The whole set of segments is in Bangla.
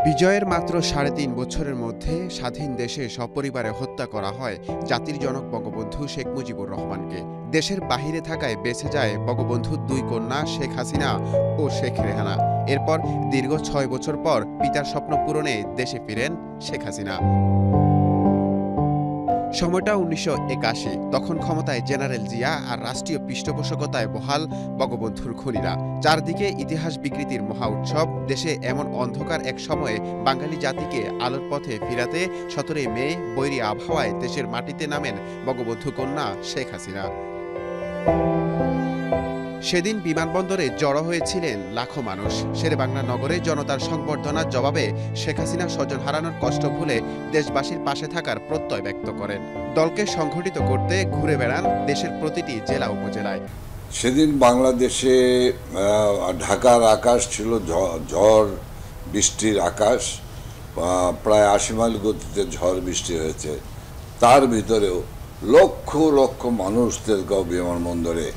বিজয়ের মাত্র ৩.৫ বছরের মধ্যে স্বাধীন দেশে সপরিবারে হত্যা করা হয় জাতির জনক বঙ্গবন্ধু শেখ মুজিবুর রহমানকে। দেশের বাহিরে থাকায় বেঁচে যায় বঙ্গবন্ধুর দুই কন্যা শেখ হাসিনা ও শেখ রেহানা। এরপর দীর্ঘ ৬ বছর পর পিতার স্বপ্ন পূরণে দেশে ফিরেন শেখ হাসিনা। সময়টা ১৯৮১। তখন ক্ষমতায় জেনারেল জিয়া আর রাষ্ট্রীয় পৃষ্ঠপোষকতায় বহাল বঙ্গবন্ধুর খুনিরা। চারদিকে ইতিহাস বিকৃতির মহা উৎসব। দেশে এমন অন্ধকার এক সময়ে বাঙালি জাতিকে আলোর পথে ফিরাতে ১৭ই মে বৈরী আবহাওয়ায় দেশের মাটিতে নামেন বঙ্গবন্ধু কন্যা শেখ হাসিনা। সেদিন বিমানবন্দরে জড়ো হয়েছিলেন লাখো মানুষ। শেরেবাংলা নগরে জনতার সংবর্ধনার জবাবে শেখ হাসিনা স্বজন হারানোর কষ্ট ভুলে দেশবাসীর পাশে থাকার প্রত্যয় ব্যক্ত করেন। দলকে সংগঠিত করতে ঘুরে বেড়ান দেশের প্রতিটি জেলা উপজেলায়। সেদিন বাংলাদেশে ঢাকার আকাশ ছিল ঝড় বৃষ্টির আকাশ। প্রায় ৮০ মাইল গতিতে ঝড় বৃষ্টি হয়েছে। তার ভিতরেও লক্ষ লক্ষ মানুষ তেজগাঁও বিমানবন্দরে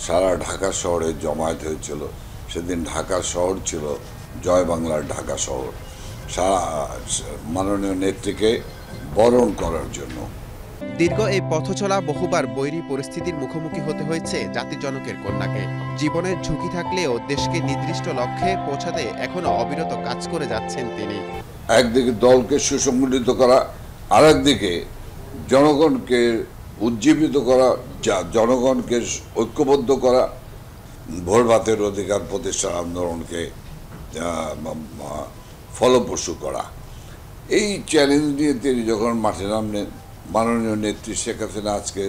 সারা ঢাকা শহরে জমায়েত হয়েছিল। সেদিন ঢাকা শহর ছিল জয় বাংলার ঢাকা শহর, সারা মাননীয় নেত্রীকে বরণ করার জন্য। দীর্ঘ এই পথচলা বহুবার বৈরী পরিস্থিতির মুখোমুখি হতে হয়েছে জাতির জনকের কন্যাকে। জীবনের ঝুঁকি থাকলেও দেশকে নির্দিষ্ট লক্ষ্যে পৌঁছাতে এখনো অবিরত কাজ করে যাচ্ছেন তিনি। একদিকে দলকে সুসংগঠিত করা, আরেকদিকে জনগণকে উজ্জীবিত করা, জনগণকে ঐক্যবদ্ধ করা, ভোট ভাতের অধিকার প্রতিষ্ঠার আন্দোলনকে ফলপ্রসূ করা। এই চ্যালেঞ্জ নিয়ে তিনি যখন মাঠে নামলেন, মাননীয় নেত্রী শেখ হাসিনা আজকে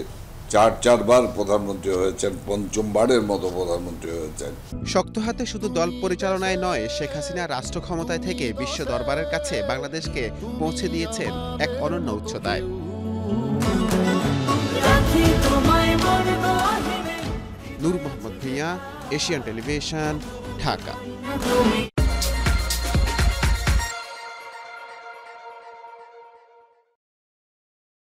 চারবার প্রধানমন্ত্রী হয়েছেন, পঞ্চমবারের মতো প্রধানমন্ত্রী হয়েছেন। শক্ত হাতে শুধু দল পরিচালনায় নয়, শেখ হাসিনা রাষ্ট্র ক্ষমতায় থেকে বিশ্ব দরবারের কাছে বাংলাদেশকে পৌঁছে দিয়েছেন এক অনন্য উচ্চতায়। নূর মোহাম্মদ ভূঁইয়া, এশিয়ান টেলিভিশন, ঢাকা।